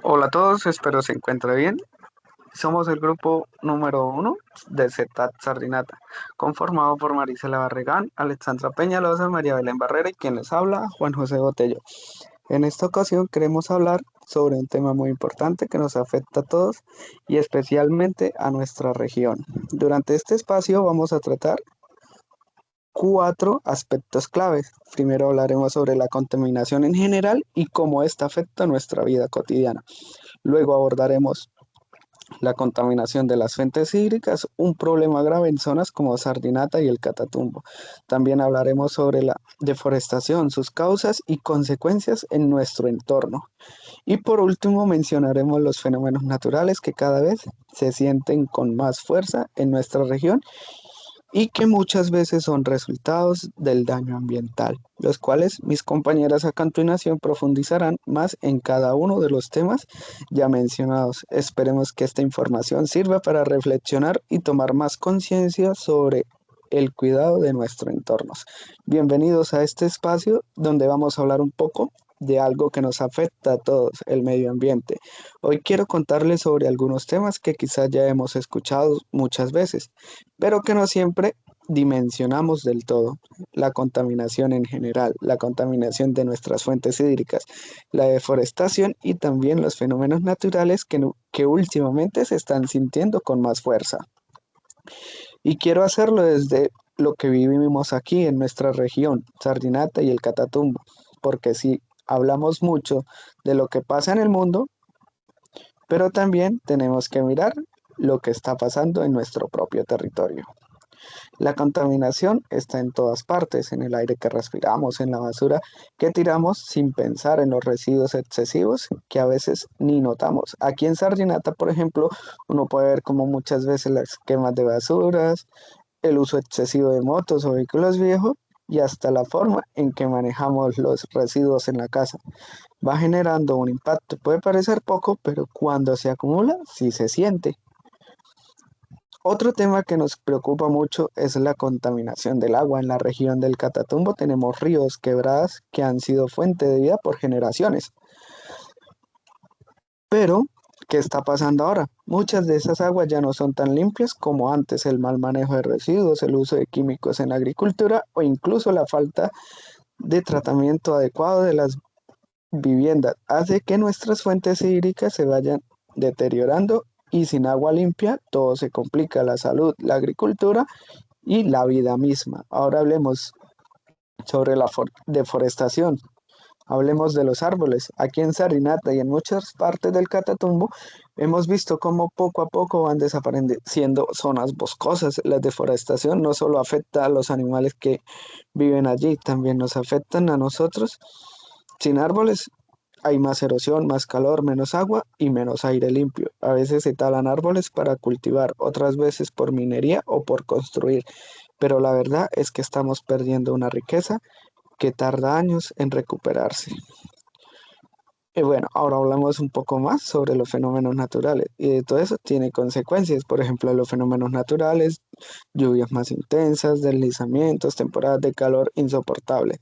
Hola a todos, espero se encuentre bien. Somos el grupo número uno de CETAT Sardinata, conformado por Marisela Barragán, Alexandra Peñalosa, María Belén Barrera y quien les habla, Juan José Botello. En esta ocasión queremos hablar sobre un tema muy importante que nos afecta a todos y especialmente a nuestra región. Durante este espacio vamos a tratar cuatro aspectos claves. Primero hablaremos sobre la contaminación en general y cómo esta afecta nuestra vida cotidiana. Luego abordaremos la contaminación de las fuentes hídricas, un problema grave en zonas como Sardinata y el Catatumbo. También hablaremos sobre la deforestación, sus causas y consecuencias en nuestro entorno. Y por último mencionaremos los fenómenos naturales que cada vez se sienten con más fuerza en nuestra región y que muchas veces son resultados del daño ambiental, los cuales mis compañeras a continuación profundizarán más en cada uno de los temas ya mencionados. Esperemos que esta información sirva para reflexionar y tomar más conciencia sobre el cuidado de nuestro entorno. Bienvenidos a este espacio donde vamos a hablar un poco de algo que nos afecta a todos, el medio ambiente. Hoy quiero contarles sobre algunos temas que quizás ya hemos escuchado muchas veces, pero que no siempre dimensionamos del todo. La contaminación en general, la contaminación de nuestras fuentes hídricas, la deforestación y también los fenómenos naturales que últimamente se están sintiendo con más fuerza. Y quiero hacerlo desde lo que vivimos aquí en nuestra región, Sardinata y el Catatumbo, porque sí, hablamos mucho de lo que pasa en el mundo, pero también tenemos que mirar lo que está pasando en nuestro propio territorio. La contaminación está en todas partes, en el aire que respiramos, en la basura que tiramos sin pensar en los residuos excesivos que a veces ni notamos. Aquí en Sardinata, por ejemplo, uno puede ver como muchas veces las quemas de basuras, el uso excesivo de motos o vehículos viejos y hasta la forma en que manejamos los residuos en la casa. Va generando un impacto. Puede parecer poco, pero cuando se acumula, sí se siente. Otro tema que nos preocupa mucho es la contaminación del agua. En la región del Catatumbo tenemos ríos, quebradas que han sido fuente de vida por generaciones. Pero, ¿qué está pasando ahora? Muchas de esas aguas ya no son tan limpias como antes. El mal manejo de residuos, el uso de químicos en la agricultura o incluso la falta de tratamiento adecuado de las viviendas hace que nuestras fuentes hídricas se vayan deteriorando y sin agua limpia todo se complica, la salud, la agricultura y la vida misma. Ahora hablemos sobre la deforestación. Hablemos de los árboles. Aquí en Sarinata y en muchas partes del Catatumbo hemos visto cómo poco a poco van desapareciendo zonas boscosas. La deforestación no solo afecta a los animales que viven allí, también nos afectan a nosotros. Sin árboles hay más erosión, más calor, menos agua y menos aire limpio. A veces se talan árboles para cultivar, otras veces por minería o por construir. Pero la verdad es que estamos perdiendo una riqueza que tarda años en recuperarse. Y bueno, ahora hablamos un poco más sobre los fenómenos naturales y de todo eso tiene consecuencias, por ejemplo, los fenómenos naturales, lluvias más intensas, deslizamientos, temporadas de calor insoportables.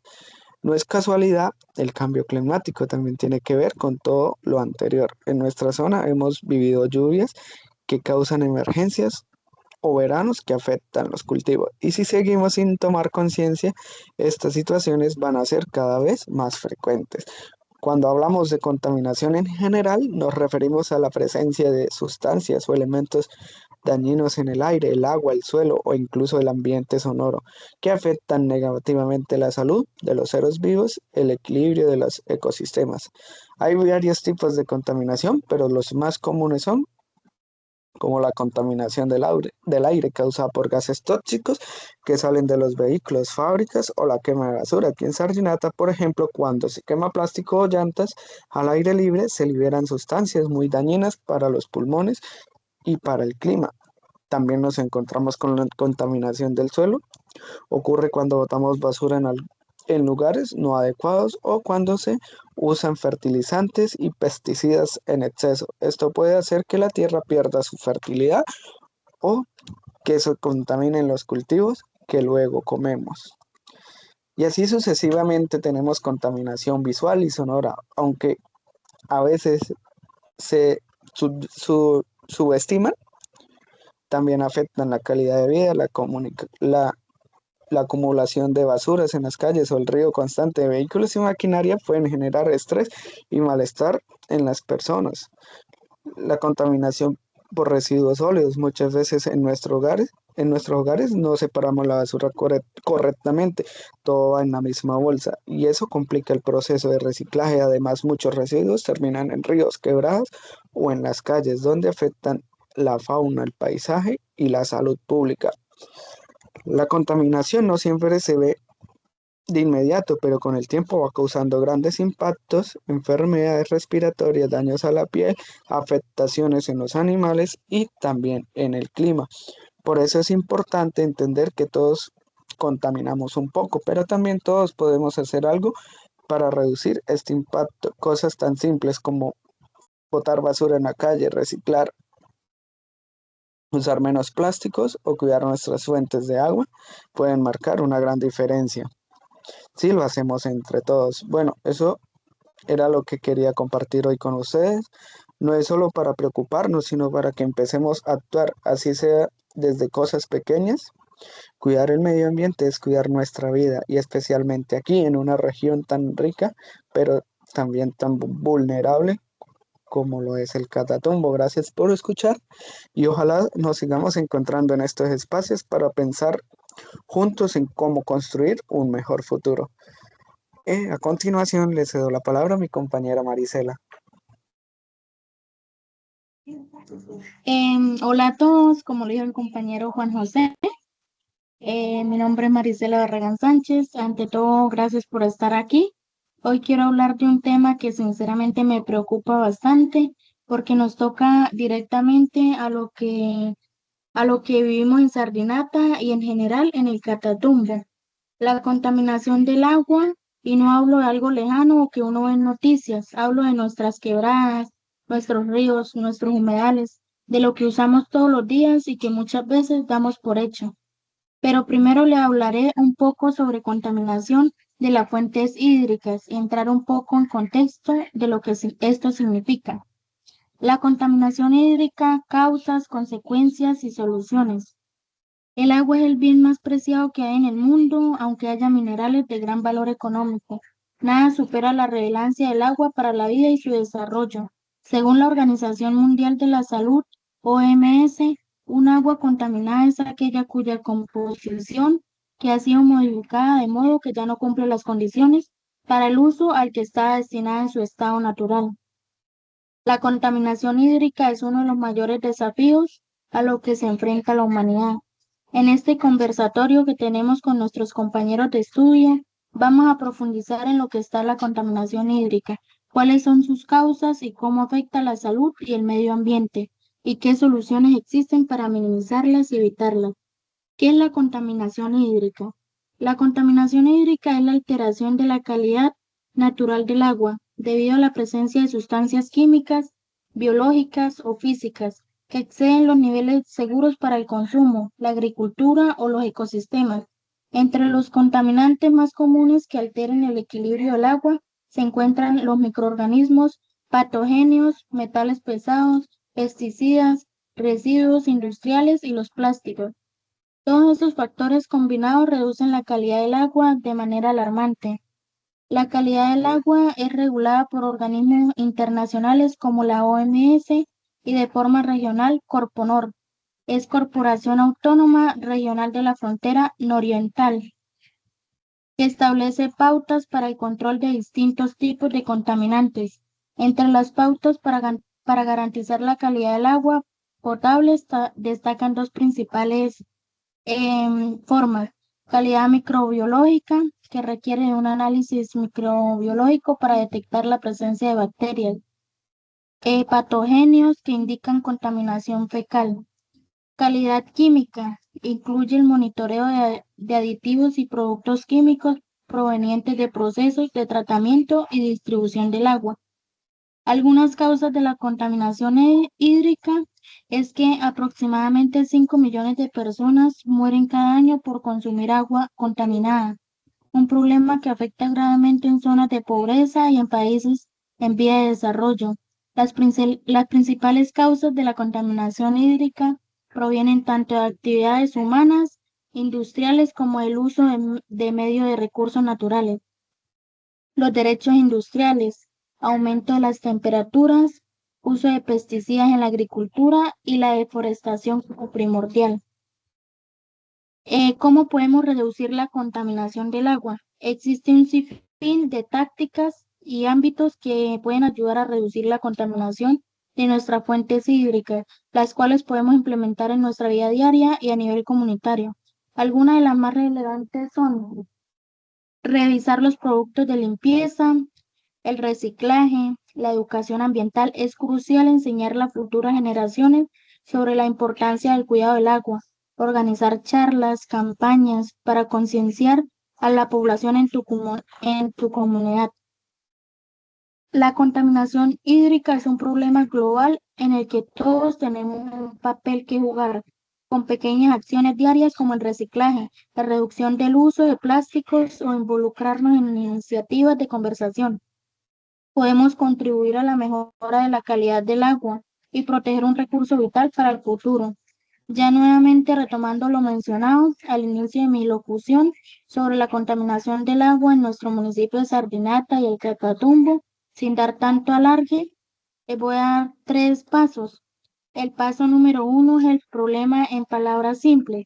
No es casualidad, el cambio climático también tiene que ver con todo lo anterior. En nuestra zona hemos vivido lluvias que causan emergencias o veranos que afectan los cultivos. Y si seguimos sin tomar conciencia, estas situaciones van a ser cada vez más frecuentes. Cuando hablamos de contaminación en general, nos referimos a la presencia de sustancias o elementos dañinos en el aire, el agua, el suelo o incluso el ambiente sonoro, que afectan negativamente la salud de los seres vivos, el equilibrio de los ecosistemas. Hay varios tipos de contaminación, pero los más comunes son como la contaminación del aire causada por gases tóxicos que salen de los vehículos, fábricas o la quema de basura. Aquí en Sardinata, por ejemplo, cuando se quema plástico o llantas al aire libre, se liberan sustancias muy dañinas para los pulmones y para el clima. También nos encontramos con la contaminación del suelo. Ocurre cuando botamos basura en lugares no adecuados o cuando se usan fertilizantes y pesticidas en exceso. Esto puede hacer que la tierra pierda su fertilidad o que se contaminen los cultivos que luego comemos. Y así sucesivamente tenemos contaminación visual y sonora, aunque a veces se subestiman, también afectan la calidad de vida, la acumulación de basuras en las calles o el río constante de vehículos y maquinaria pueden generar estrés y malestar en las personas. La contaminación por residuos sólidos. Muchas veces en nuestros hogares no separamos la basura correctamente, todo va en la misma bolsa y eso complica el proceso de reciclaje. Además, muchos residuos terminan en ríos, quebradas o en las calles, donde afectan la fauna, el paisaje y la salud pública. La contaminación no siempre se ve de inmediato, pero con el tiempo va causando grandes impactos, enfermedades respiratorias, daños a la piel, afectaciones en los animales y también en el clima. Por eso es importante entender que todos contaminamos un poco, pero también todos podemos hacer algo para reducir este impacto. Cosas tan simples como botar basura en la calle, reciclar, usar menos plásticos o cuidar nuestras fuentes de agua pueden marcar una gran diferencia si lo hacemos entre todos. Bueno, eso era lo que quería compartir hoy con ustedes. No es solo para preocuparnos, sino para que empecemos a actuar, así sea desde cosas pequeñas. Cuidar el medio ambiente es cuidar nuestra vida y especialmente aquí en una región tan rica, pero también tan vulnerable como lo es el Catatumbo. Gracias por escuchar y ojalá nos sigamos encontrando en estos espacios para pensar juntos en cómo construir un mejor futuro. A continuación le cedo la palabra a mi compañera Marisela. Hola a todos, como lo dijo el compañero Juan José, mi nombre es Marisela Barragán Sánchez. Ante todo, gracias por estar aquí. Hoy quiero hablar de un tema que sinceramente me preocupa bastante porque nos toca directamente a lo que vivimos en Sardinata y en general en el Catatumbo. La contaminación del agua, y no hablo de algo lejano o que uno ve en noticias, hablo de nuestras quebradas, nuestros ríos, nuestros humedales, de lo que usamos todos los días y que muchas veces damos por hecho. Pero primero le hablaré un poco sobre contaminación de las fuentes hídricas y entrar un poco en contexto de lo que esto significa. La contaminación hídrica, causas, consecuencias y soluciones. El agua es el bien más preciado que hay en el mundo, aunque haya minerales de gran valor económico. Nada supera la relevancia del agua para la vida y su desarrollo. Según la Organización Mundial de la Salud, OMS, un agua contaminada es aquella cuya composición que ha sido modificada de modo que ya no cumple las condiciones para el uso al que está destinada en su estado natural. La contaminación hídrica es uno de los mayores desafíos a los que se enfrenta la humanidad. En este conversatorio que tenemos con nuestros compañeros de estudio, vamos a profundizar en lo que está la contaminación hídrica, cuáles son sus causas y cómo afecta la salud y el medio ambiente, y qué soluciones existen para minimizarlas y evitarlas. ¿Qué es la contaminación hídrica? La contaminación hídrica es la alteración de la calidad natural del agua debido a la presencia de sustancias químicas, biológicas o físicas que exceden los niveles seguros para el consumo, la agricultura o los ecosistemas. Entre los contaminantes más comunes que alteren el equilibrio del agua se encuentran los microorganismos patógenos, metales pesados, pesticidas, residuos industriales y los plásticos. Todos estos factores combinados reducen la calidad del agua de manera alarmante. La calidad del agua es regulada por organismos internacionales como la OMS y de forma regional Corponor. Es Corporación Autónoma Regional de la Frontera Nororiental, que establece pautas para el control de distintos tipos de contaminantes. Entre las pautas para garantizar la calidad del agua potable destacan dos principales formas. Calidad microbiológica, que requiere de un análisis microbiológico para detectar la presencia de bacterias. Patógenos, que indican contaminación fecal. Calidad química, incluye el monitoreo de aditivos y productos químicos provenientes de procesos de tratamiento y distribución del agua. Algunas causas de la contaminación hídrica es que aproximadamente 5 millones de personas mueren cada año por consumir agua contaminada. un problema que afecta gravemente en zonas de pobreza y en países en vía de desarrollo. Las principales causas de la contaminación hídrica provienen tanto de actividades humanas, industriales, como del uso de medios de recursos naturales. Los derechos industriales, aumento de las temperaturas, uso de pesticidas en la agricultura y la deforestación como primordial. ¿Cómo podemos reducir la contaminación del agua? Existe un sinfín de tácticas y ámbitos que pueden ayudar a reducir la contaminación de nuestras fuentes hídricas, las cuales podemos implementar en nuestra vida diaria y a nivel comunitario. Algunas de las más relevantes son revisar los productos de limpieza, el reciclaje, la educación ambiental. Es crucial enseñar a las futuras generaciones sobre la importancia del cuidado del agua, organizar charlas, campañas para concienciar a la población en tu comunidad. La contaminación hídrica es un problema global en el que todos tenemos un papel que jugar, con pequeñas acciones diarias como el reciclaje, la reducción del uso de plásticos o involucrarnos en iniciativas de conversación. Podemos contribuir a la mejora de la calidad del agua y proteger un recurso vital para el futuro. Ya nuevamente retomando lo mencionado al inicio de mi locución sobre la contaminación del agua en nuestro municipio de Sardinata y el Catatumbo, sin dar tanto alargue, les voy a dar 3 pasos. El paso número 1 es el problema en palabras simples.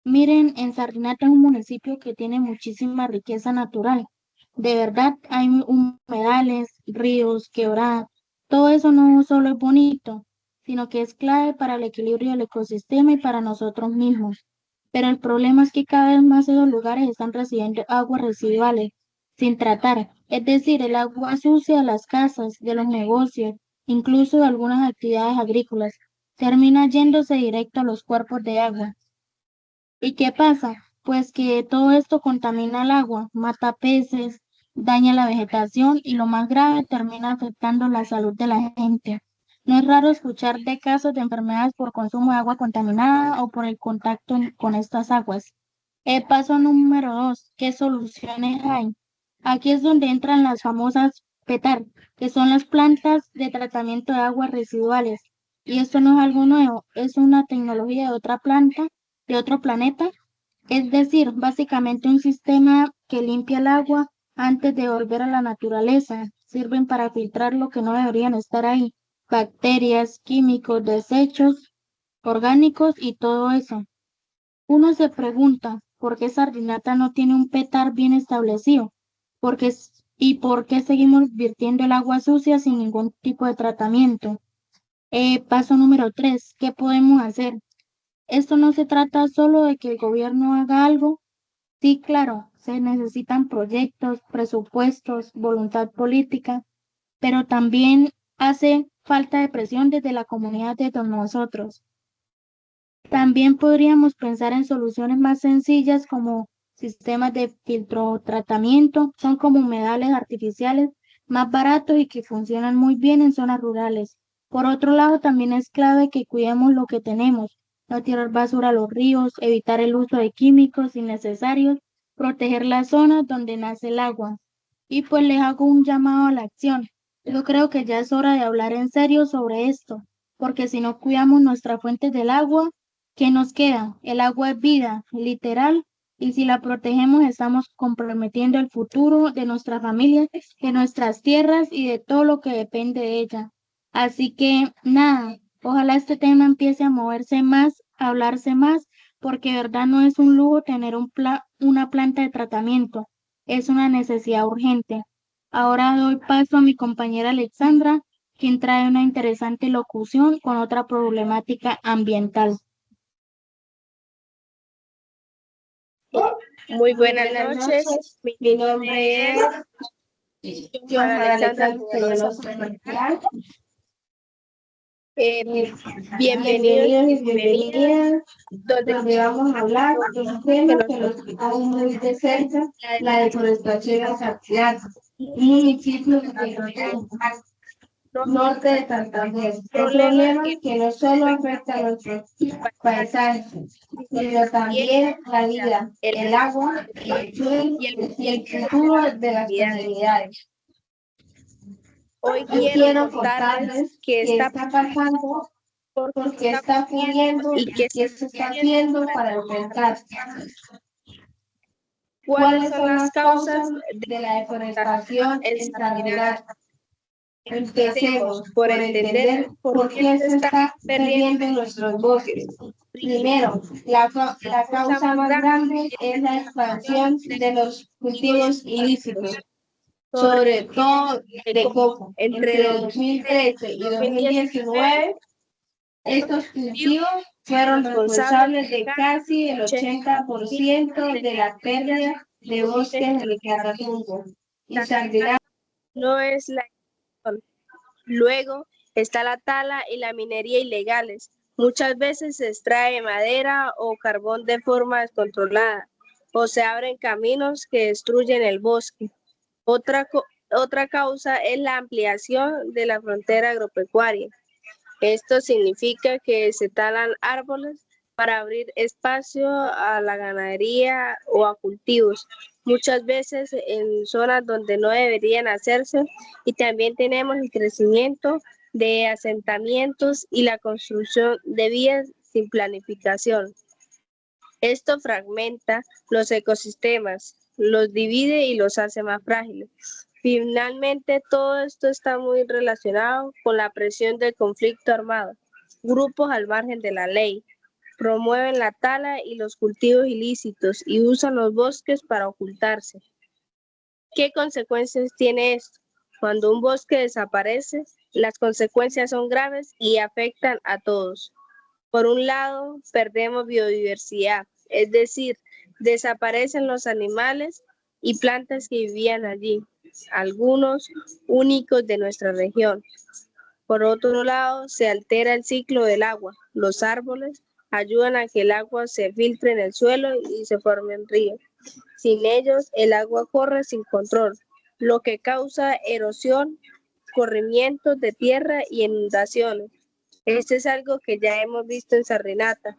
Miren, en Sardinata es un municipio que tiene muchísima riqueza natural. De verdad, hay humedales, ríos, quebradas. Todo eso no solo es bonito, sino que es clave para el equilibrio del ecosistema y para nosotros mismos. Pero el problema es que cada vez más esos lugares están recibiendo aguas residuales sin tratar, es decir, el agua sucia de las casas, de los negocios, incluso de algunas actividades agrícolas, termina yéndose directo a los cuerpos de agua. ¿Y qué pasa? Pues que todo esto contamina el agua, mata peces, daña la vegetación y lo más grave, termina afectando la salud de la gente. No es raro escuchar de casos de enfermedades por consumo de agua contaminada o por el contacto con estas aguas. El paso número 2, ¿qué soluciones hay? Aquí es donde entran las famosas PETAR, que son las plantas de tratamiento de aguas residuales. Y esto no es algo nuevo, es una tecnología de otra planta, de otro planeta, es decir, básicamente un sistema que limpia el agua antes de volver a la naturaleza. Sirven para filtrar lo que no deberían estar ahí, bacterias, químicos, desechos orgánicos y todo eso. Uno se pregunta, ¿por qué Sardinata no tiene un petar bien establecido? ¿Y por qué seguimos virtiendo el agua sucia sin ningún tipo de tratamiento? Paso número 3, ¿qué podemos hacer? Esto no se trata solo de que el gobierno haga algo. Sí, claro, se necesitan proyectos, presupuestos, voluntad política, pero también hace falta de presión desde la comunidad de todos nosotros. También podríamos pensar en soluciones más sencillas como sistemas de filtro tratamiento, son como humedales artificiales más baratos y que funcionan muy bien en zonas rurales. Por otro lado, también es clave que cuidemos lo que tenemos, no tirar basura a los ríos, evitar el uso de químicos innecesarios, proteger las zonas donde nace el agua. Y pues les hago un llamado a la acción. Yo creo que ya es hora de hablar en serio sobre esto, porque si no cuidamos nuestras fuentes del agua, ¿qué nos queda? El agua es vida, literal, y si la protegemos estamos comprometiendo el futuro de nuestras familias, de nuestras tierras y de todo lo que depende de ella. Así que nada, ojalá este tema empiece a moverse más, a hablarse más, porque de verdad no es un lujo tener una planta de tratamiento, es una necesidad urgente. Ahora doy paso a mi compañera Alexandra, quien trae una interesante locución con otra problemática ambiental. Muy buenas noches, mi Mi nombre nombre es es Johanna Johanna Alexandra Alexandra Peñalosa. Peñalosa Fernández. Bienvenidos Bienvenidos y y bienvenidas, bienvenidas, donde donde vamos a hablar de un tema que nos que nos toca muy de cerca, la la deforestación de Sardinata, un municipio que norte de Santander. Un problema que no solo afecta a nuestros paisajes, sino también la vida, el agua, el suelo y el futuro de las comunidades. Hoy Hoy quiero quiero contarles contarles qué qué está está pasando, por por qué está ocurriendo y y qué se está haciendo para enfrentar. cuáles ¿Cuáles son son las las causas causas de de la deforestación el en Santander? Empecemos por por entender entender por por qué qué se se está está perdiendo perdiendo nuestros bosques. Primero, la causa más grande es la expansión de los cultivos ilícitos, sobre todo de coco. Entre 2013 y 2019, estos cultivos fueron responsables de casi el 80% de la pérdida de bosques en el Catatumbo y Sardinata. no es la excepción. Luego está la tala y la minería ilegales. Muchas veces se extrae madera o carbón de forma descontrolada o se abren caminos que destruyen el bosque. Otra causa es la ampliación de la frontera agropecuaria. Esto significa que se talan árboles para abrir espacio a la ganadería o a cultivos, muchas veces en zonas donde no deberían hacerse, y también tenemos el crecimiento de asentamientos y la construcción de vías sin planificación. Esto fragmenta los ecosistemas, los divide y los hace más frágiles. Finalmente, todo esto está muy relacionado con la presión del conflicto armado. Grupos al margen de la ley promueven la tala y los cultivos ilícitos y usan los bosques para ocultarse. ¿Qué consecuencias tiene esto? Cuando un bosque desaparece, las consecuencias son graves y afectan a todos. Por un lado, perdemos biodiversidad, es decir, desaparecen los animales y plantas que vivían allí, algunos únicos de nuestra región. Por otro lado, se altera el ciclo del agua. Los árboles ayudan a que el agua se filtre en el suelo y se formen ríos. Sin ellos, el agua corre sin control, lo que causa erosión, corrimientos de tierra y inundaciones. Esto es algo que ya hemos visto en Sardinata.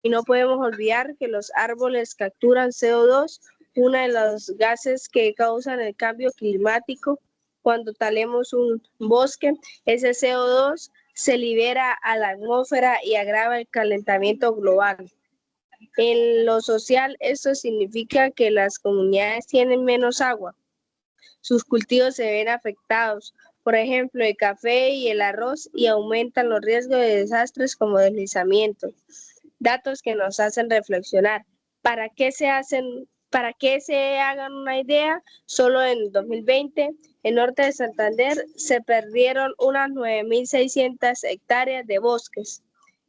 Y no podemos olvidar que los árboles capturan CO2, uno de los gases que causan el cambio climático. Cuando talemos un bosque, ese CO2 se libera a la atmósfera y agrava el calentamiento global. En lo social, esto significa que las comunidades tienen menos agua. Sus cultivos se ven afectados, por ejemplo, el café y el arroz, y aumentan los riesgos de desastres como deslizamientos. Datos que nos hacen reflexionar. ¿Para qué se hagan una idea? Solo en 2020, en norte de Santander se perdieron unas 9.600 hectáreas de bosques.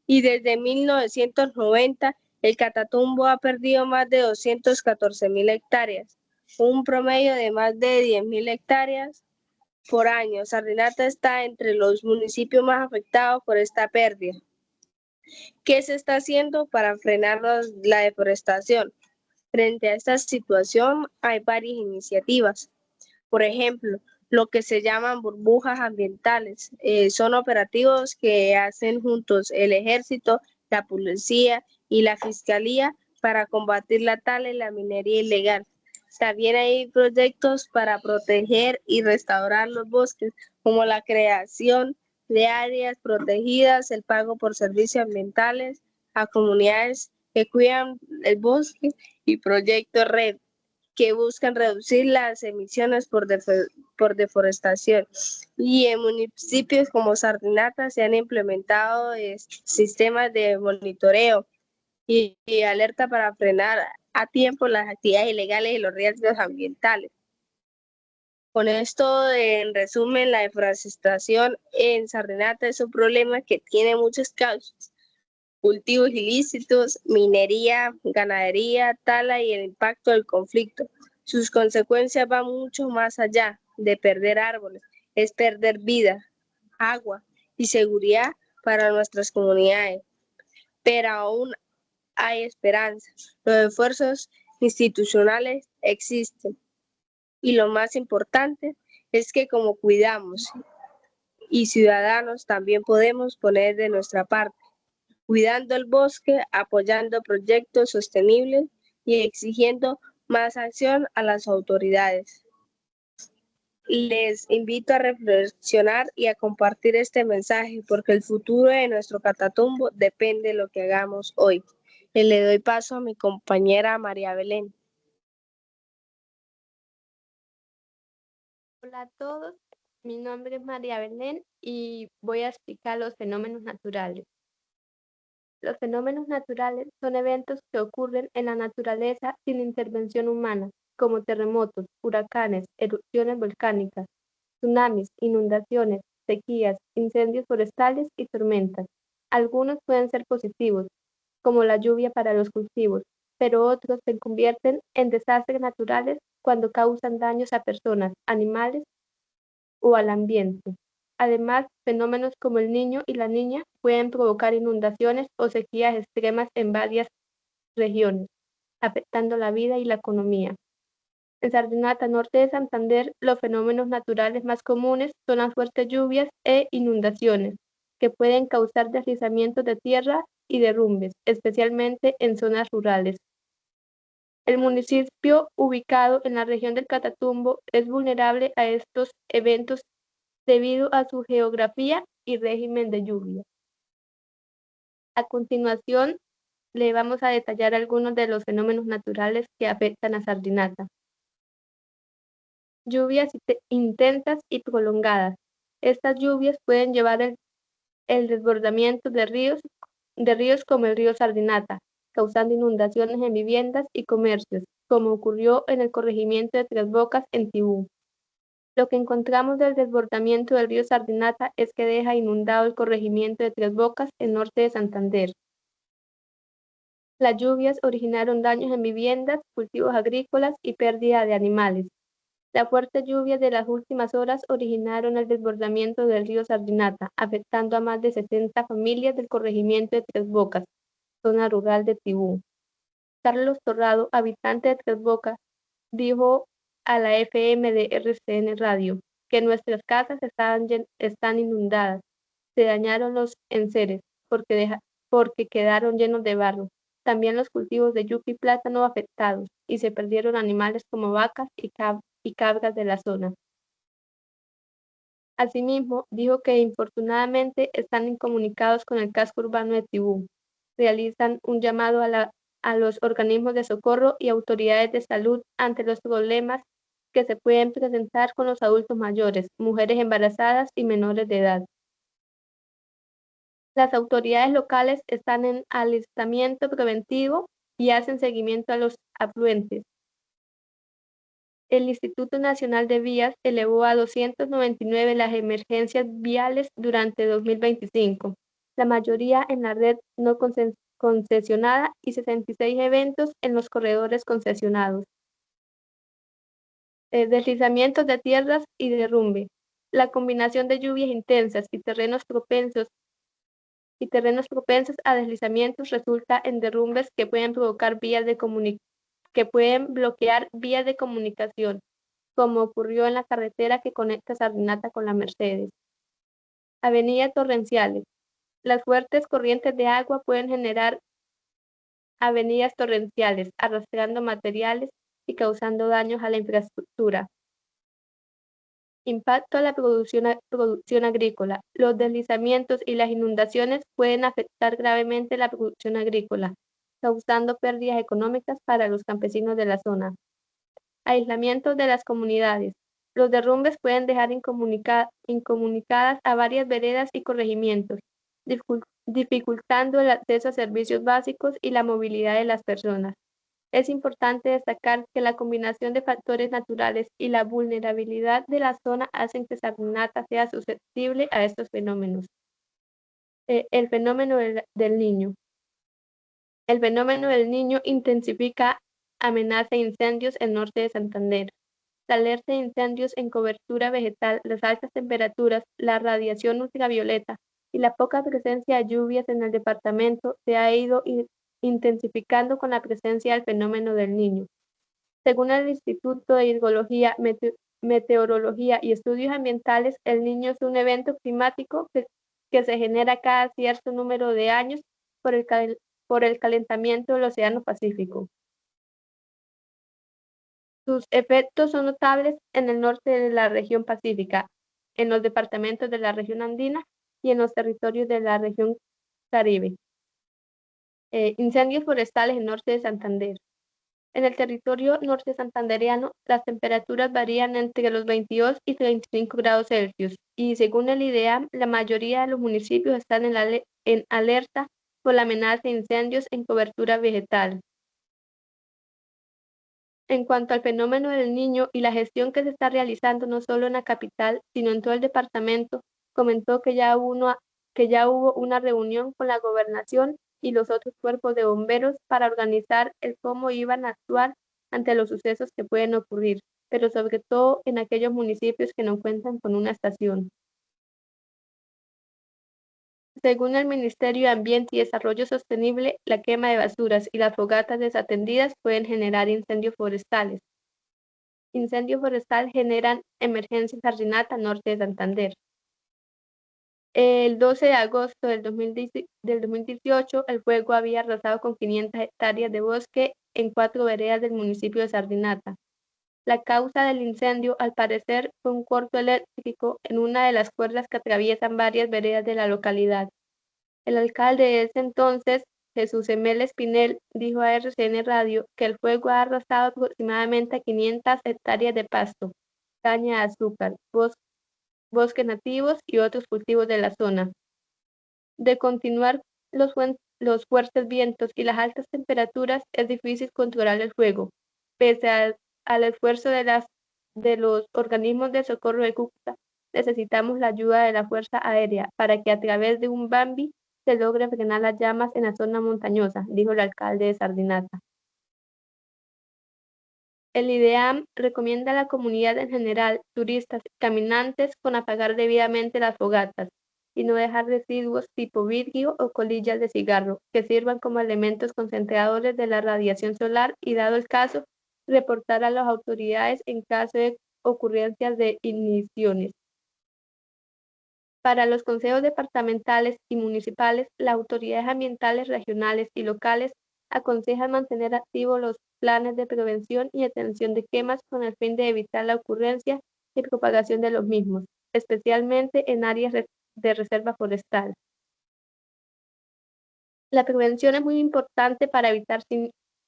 Y desde 1990, el Catatumbo ha perdido más de 214.000 hectáreas, un promedio de más de 10.000 hectáreas por año. Sardinata está entre los municipios más afectados por esta pérdida. ¿Qué se está haciendo para frenar la deforestación? Frente a esta situación hay varias iniciativas. Por ejemplo, lo que se llaman burbujas ambientales. Son operativos que hacen juntos el ejército, la policía y la fiscalía para combatir la tala y la minería ilegal. También hay proyectos para proteger y restaurar los bosques, como la creación de áreas protegidas, el pago por servicios ambientales a comunidades que cuidan el bosque, y proyectos RED, que buscan reducir las emisiones por deforestación. Y en municipios como Sardinata se han implementado sistemas de monitoreo y alerta para frenar a tiempo las actividades ilegales y los riesgos ambientales. Con esto, en resumen, la deforestación en Sardinata es un problema que tiene muchas causas: cultivos ilícitos, minería, ganadería, tala y el impacto del conflicto. Sus consecuencias van mucho más allá de perder árboles, es perder vida, agua y seguridad para nuestras comunidades. Pero aún hay esperanza. Los esfuerzos institucionales existen, y lo más importante es que como cuidamos y ciudadanos también podemos poner de nuestra parte, cuidando el bosque, apoyando proyectos sostenibles y exigiendo más acción a las autoridades. Les invito a reflexionar y a compartir este mensaje porque el futuro de nuestro Catatumbo depende de lo que hagamos hoy. Y le doy paso a mi compañera María Belén. Hola a todos, mi nombre es María Belén y voy a explicar los fenómenos naturales. Los fenómenos naturales son eventos que ocurren en la naturaleza sin intervención humana, como terremotos, huracanes, erupciones volcánicas, tsunamis, inundaciones, sequías, incendios forestales y tormentas. Algunos pueden ser positivos, como la lluvia para los cultivos, pero otros se convierten en desastres naturales cuando causan daños a personas, animales o al ambiente. Además, fenómenos como el Niño y la Niña pueden provocar inundaciones o sequías extremas en varias regiones, afectando la vida y la economía. En Sardinata, norte de Santander, los fenómenos naturales más comunes son las fuertes lluvias e inundaciones, que pueden causar deslizamientos de tierra y derrumbes, especialmente en zonas rurales. El municipio, ubicado en la región del Catatumbo, es vulnerable a estos eventos debido a su geografía y régimen de lluvia. A continuación, le vamos a detallar algunos de los fenómenos naturales que afectan a Sardinata. Lluvias intensas y prolongadas. Estas lluvias pueden llevar el desbordamiento de ríos como el río Sardinata, causando inundaciones en viviendas y comercios, como ocurrió en el corregimiento de Tres Bocas en Tibú. Lo que encontramos del desbordamiento del río Sardinata es que deja inundado el corregimiento de Tres Bocas, en norte de Santander. Las lluvias originaron daños en viviendas, cultivos agrícolas y pérdida de animales. Las fuertes lluvias de las últimas horas originaron el desbordamiento del río Sardinata, afectando a más de 60 familias del corregimiento de Tres Bocas, zona rural de Tibú. Carlos Torrado, habitante de Tres Bocas, dijo a la FM de RCN Radio que nuestras casas están inundadas, se dañaron los enseres porque quedaron llenos de barro. También los cultivos de yuca y plátano afectados y se perdieron animales como vacas y cabras de la zona. Asimismo, dijo que infortunadamente están incomunicados con el casco urbano de Tibú. Realizan un llamado a los organismos de socorro y autoridades de salud ante los problemas que se pueden presentar con los adultos mayores, mujeres embarazadas y menores de edad. Las autoridades locales están en alistamiento preventivo y hacen seguimiento a los afluentes. El Instituto Nacional de Vías elevó a 299 las emergencias viales durante 2025, la mayoría en la red no concesionada y 66 eventos en los corredores concesionados. Deslizamientos de tierras y derrumbe. La combinación de lluvias intensas y terrenos propensos a deslizamientos resulta en derrumbes que pueden bloquear vías de comunicación, como ocurrió en la carretera que conecta Sardinata con la Mercedes. Avenidas torrenciales. Las fuertes corrientes de agua pueden generar avenidas torrenciales, arrastrando materiales y causando daños a la infraestructura. Impacto a la producción agrícola. Los deslizamientos y las inundaciones pueden afectar gravemente la producción agrícola, causando pérdidas económicas para los campesinos de la zona. Aislamiento de las comunidades. Los derrumbes pueden dejar incomunicadas a varias veredas y corregimientos, dificultando el acceso a servicios básicos y la movilidad de las personas. Es importante destacar que la combinación de factores naturales y la vulnerabilidad de la zona hacen que Sardinata sea susceptible a estos fenómenos. El fenómeno del Niño. El fenómeno del Niño intensifica amenaza de incendios en norte de Santander. La alerta de incendios en cobertura vegetal, las altas temperaturas, la radiación ultravioleta y la poca presencia de lluvias en el departamento se ha ido intensificando con la presencia del fenómeno del Niño. Según el Instituto de Hidrología, meteorología y estudios ambientales, el Niño es un evento climático que se genera cada cierto número de años por el calentamiento del Océano Pacífico. Sus efectos son notables en el norte de la región pacífica, en los departamentos de la región andina y en los territorios de la región Caribe. Incendios forestales en el norte de Santander. En el territorio norte santandereano, las temperaturas varían entre los 22 y 35 grados Celsius y según el IDEAM, la mayoría de los municipios están en alerta por la amenaza de incendios en cobertura vegetal. En cuanto al fenómeno del Niño y la gestión que se está realizando no solo en la capital, sino en todo el departamento, comentó que ya hubo una reunión con la gobernación y los otros cuerpos de bomberos para organizar el cómo iban a actuar ante los sucesos que pueden ocurrir, pero sobre todo en aquellos municipios que no cuentan con una estación. Según el Ministerio de Ambiente y Desarrollo Sostenible, la quema de basuras y las fogatas desatendidas pueden generar incendios forestales. Incendio forestal generan emergencia en Sardinata, norte de Santander. El 12 de agosto del 2018, el fuego había arrasado con 500 hectáreas de bosque en 4 veredas del municipio de Sardinata. La causa del incendio, al parecer, fue un corto eléctrico en una de las cuerdas que atraviesan varias veredas de la localidad. El alcalde de ese entonces, Jesús Emel Espinel, dijo a RCN Radio que el fuego ha arrasado aproximadamente a 500 hectáreas de pasto, caña de azúcar, bosques nativos y otros cultivos de la zona. De continuar los fuertes vientos y las altas temperaturas, es difícil controlar el fuego. Pese al esfuerzo de los organismos de socorro de Cúcuta, necesitamos la ayuda de la Fuerza Aérea para que a través de un Bambi se logre frenar las llamas en la zona montañosa, dijo el alcalde de Sardinata. El IDEAM recomienda a la comunidad en general, turistas y caminantes, con apagar debidamente las fogatas y no dejar residuos tipo vidrio o colillas de cigarro que sirvan como elementos concentradores de la radiación solar y, dado el caso, reportar a las autoridades en caso de ocurrencias de igniciones. Para los consejos departamentales y municipales, las autoridades ambientales regionales y locales aconsejan mantener activos los planes de prevención y atención de quemas con el fin de evitar la ocurrencia y propagación de los mismos, especialmente en áreas de reserva forestal. La prevención es muy importante para evitar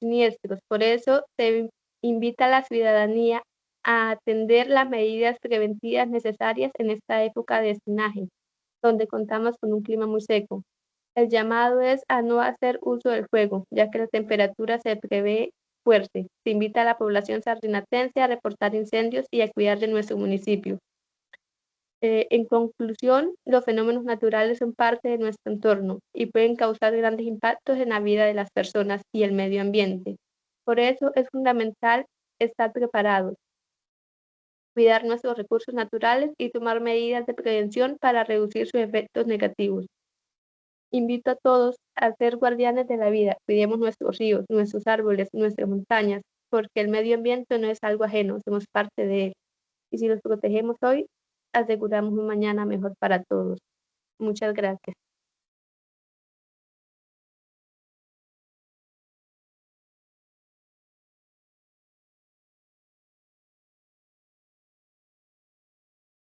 siniestros, por eso se invita a la ciudadanía a atender las medidas preventivas necesarias en esta época de estiaje, donde contamos con un clima muy seco. El llamado es a no hacer uso del fuego, ya que la temperatura se prevé fuerte. Se invita a la población sardinatense a reportar incendios y a cuidar de nuestro municipio. En conclusión, los fenómenos naturales son parte de nuestro entorno y pueden causar grandes impactos en la vida de las personas y el medio ambiente. Por eso es fundamental estar preparados, cuidar nuestros recursos naturales y tomar medidas de prevención para reducir sus efectos negativos. Invito a todos a ser guardianes de la vida, cuidemos nuestros ríos, nuestros árboles, nuestras montañas, porque el medio ambiente no es algo ajeno, somos parte de él. Y si los protegemos hoy, aseguramos un mañana mejor para todos. Muchas gracias.